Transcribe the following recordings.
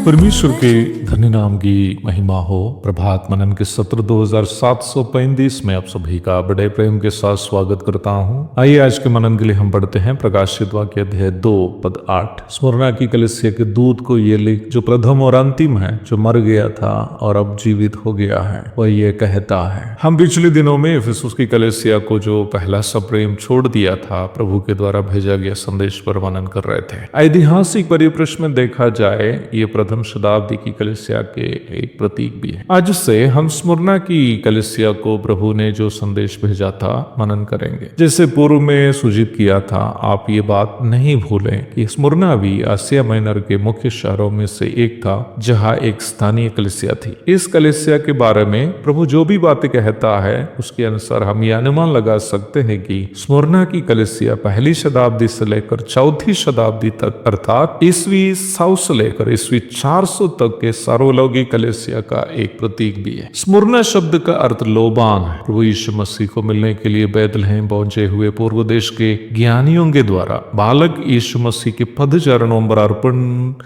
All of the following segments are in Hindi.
परमेश्वर के धन्य नाम की महिमा हो। प्रभात मनन के सत्र 2735 में आप सभी का बड़े प्रेम के साथ स्वागत करता हूं। आइए आज के मनन के लिए हम पढ़ते हैं प्रकाशित वाक्य अध्याय 2 पद 8। स्मुरना की कलीसिया के दूत को ये लिख, जो प्रथम और अंतिम है, जो मर गया था और अब जीवित हो गया है, वह ये कहता है। हम पिछले दिनों में इफिसुस की कलीसिया को जो पहला सब प्रेम छोड़ दिया था, प्रभु के द्वारा भेजा गया संदेश पर मनन कर रहे थे। ऐतिहासिक परिप्रेक्ष्य में देखा जाए, ये प्रथम शताब्दी की कलीसिया के एक प्रतीक भी है। आज से हम स्मुरना की कलीसिया को प्रभु ने जो संदेश भेजा था मनन करेंगे। जैसे पूर्व में सूचित किया था, आप ये बात नहीं भूलें कि स्मुरना भी आसिया माइनर के मुख्य शहरों में से एक था, जहां एक स्थानीय कलीसिया थी। इस कलीसिया के बारे में प्रभु जो भी बातें कहता है, उसके अनुसार हम ये अनुमान लगा सकते हैं कि स्मुरना की कलीसिया पहली शताब्दी से लेकर चौथी शताब्दी तक, अर्थात ईस्वी 100 से लेकर ईस्वी 400 तक के सार्वलौकिक कलीसिया का एक प्रतीक भी है। स्मुरना शब्द का अर्थ लोबान है। प्रभु यीशु मसीह को मिलने के लिए बैतलहम पहुंचे हुए पूर्व देश के ज्ञानियों के द्वारा बालक यीशु मसीह के पद चरणों पर अर्पण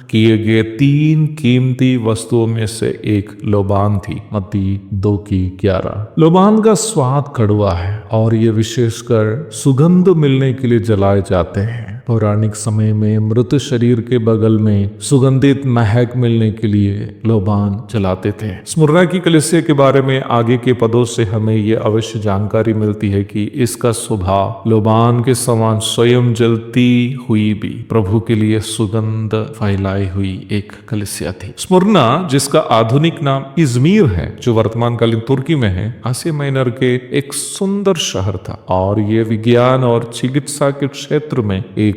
किए गए 3 कीमती वस्तुओं में से एक लोबान थी। मत्ती 2:11। लोबान का स्वाद कड़वा है और ये विशेषकर सुगंध मिलने के लिए जलाए जाते हैं। पौराणिक समय में मृत शरीर के बगल में सुगंधित महक मिलने के लिए लोबान जलाते थे। स्मुरना की कलीसिया के बारे में आगे के पदों से हमें यह अवश्य जानकारी मिलती है कि इसका स्वभाव लोबान के समान स्वयं जलती हुई भी प्रभु के लिए सुगंध फैलाई हुई एक कलीसिया थी। स्मुरना, जिसका आधुनिक नाम इज़मीर है, जो वर्तमान कालीन तुर्की में है, आसिया माइनर के एक सुंदर शहर था और ये विज्ञान और चिकित्सा के क्षेत्र में एक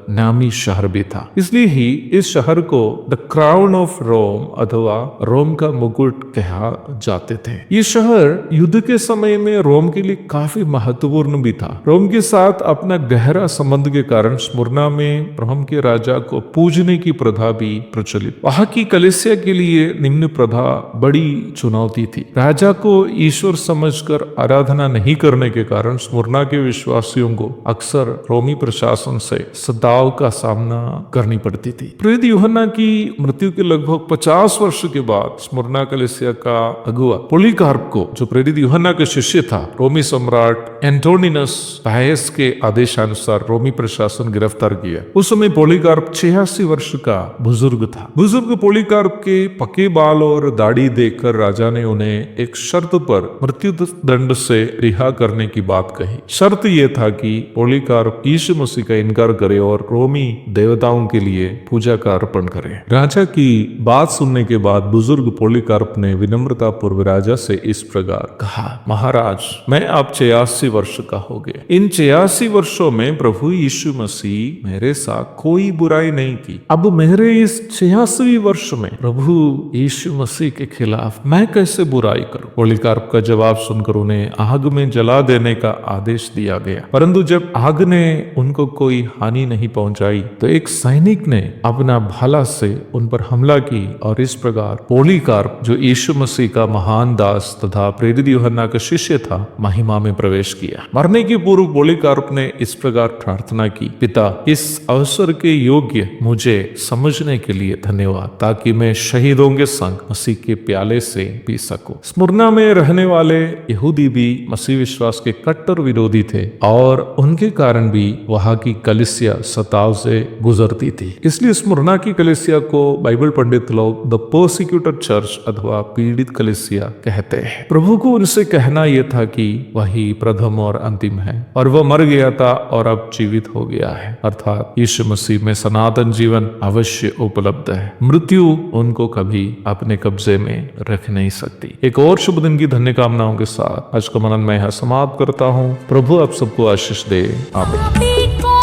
नामी शहर भी था। इसलिए ही इस शहर को द क्राउन ऑफ रोम अथवा रोम का मुकुट कहा जाते थे। ये शहर युद्ध के समय में रोम के लिए काफी महत्वपूर्ण भी था। रोम के साथ अपना गहरा संबंध के कारण स्मुरना में रोम के राजा को पूजने की प्रथा भी प्रचलित। वहां की कलीसिया के लिए निम्न प्रथा बड़ी चुनौती थी। राजा को ईश्वर समझकर आराधना नहीं करने के कारण स्मुरना के विश्वासियों को अक्सर रोमी प्रशासन से सताव का सामना करनी पड़ती थी। प्रेरित यूहन्ना की मृत्यु के लगभग 50 वर्ष के बाद स्मुरना कलीसिया का अगुआ पॉलीकार्प को, जो प्रेरित यूहन्ना के शिष्य था, रोमी सम्राट एंटोनिनस पायस के आदेशानुसार रोमी प्रशासन गिरफ्तार किया। उस समय पॉलीकार्प 86 वर्ष का बुजुर्ग था। बुजुर्ग पॉलीकार्प के पके बाल और दाढ़ी देखकर राजा ने उन्हें एक शर्त पर मृत्यु दंड से रिहा करने की बात कही। शर्त यह था कि पॉलीकार्प यीशु मसीह का इनकार करे और रोमी देवताओं के लिए पूजा का अर्पण करे। राजा की बात सुनने के बाद बुजुर्ग पॉलीकार्प ने विनम्रता पूर्व राजा से इस प्रकार कहा, महाराज, मैं अब 86 वर्ष का हो गया। इन 86 वर्षों में प्रभु यीशु मसीह मेरे साथ कोई बुराई नहीं की। अब मेरे इस 86वें वर्ष में प्रभु यीशु मसीह के खिलाफ मैं कैसे बुराई करूं? पॉलीकार्प का जवाब सुनकर उन्हें आग में जला देने का आदेश दिया गया। परंतु जब आग ने उनको कोई हानि नहीं पहुंचाई तो एक सैनिक ने अपना भाला से उन पर हमला की और इस प्रकार पॉलीकार्प, जो यीशु मसीह का महान दास तथा प्रेरित यूहन्ना का शिष्य था, महिमा में प्रवेश किया। मरने के पूर्व पॉलीकार्प ने इस प्रकार प्रार्थना की, पिता, इस अवसर के योग्य मुझे समझने के लिए धन्यवाद, ताकि मैं शहीदों के संग मसीह के प्याले से पी सकूं। स्मुरना में रहने वाले यहूदी भी मसीह विश्वास के कट्टर विरोधी थे और उनके कारण भी वहां की कलिसिया सताव से गुजरती थी। इसलिए स्मुरना की कलिसिया को बाइबल पंडित लोग द पर्सिक्यूटेड चर्च अथवा पीड़ित कलिसिया कहते हैं। प्रभु को उनसे कहना यह था कि वही प्रथम और अंतिम है और वह मर गया था और अब जीवित हो गया है, अर्थात यीशु मसीह में सनातन जीवन अवश्य उपलब्ध है। मृत्यु उनको कभी अपने कब्जे में रख नहीं सकती। एक और शुभ दिन की धन्य कामनाओं के साथ आज का मनन मैं यहाँ समाप्त करता हूँ। प्रभु आप सबको आशीष दे। आमीन।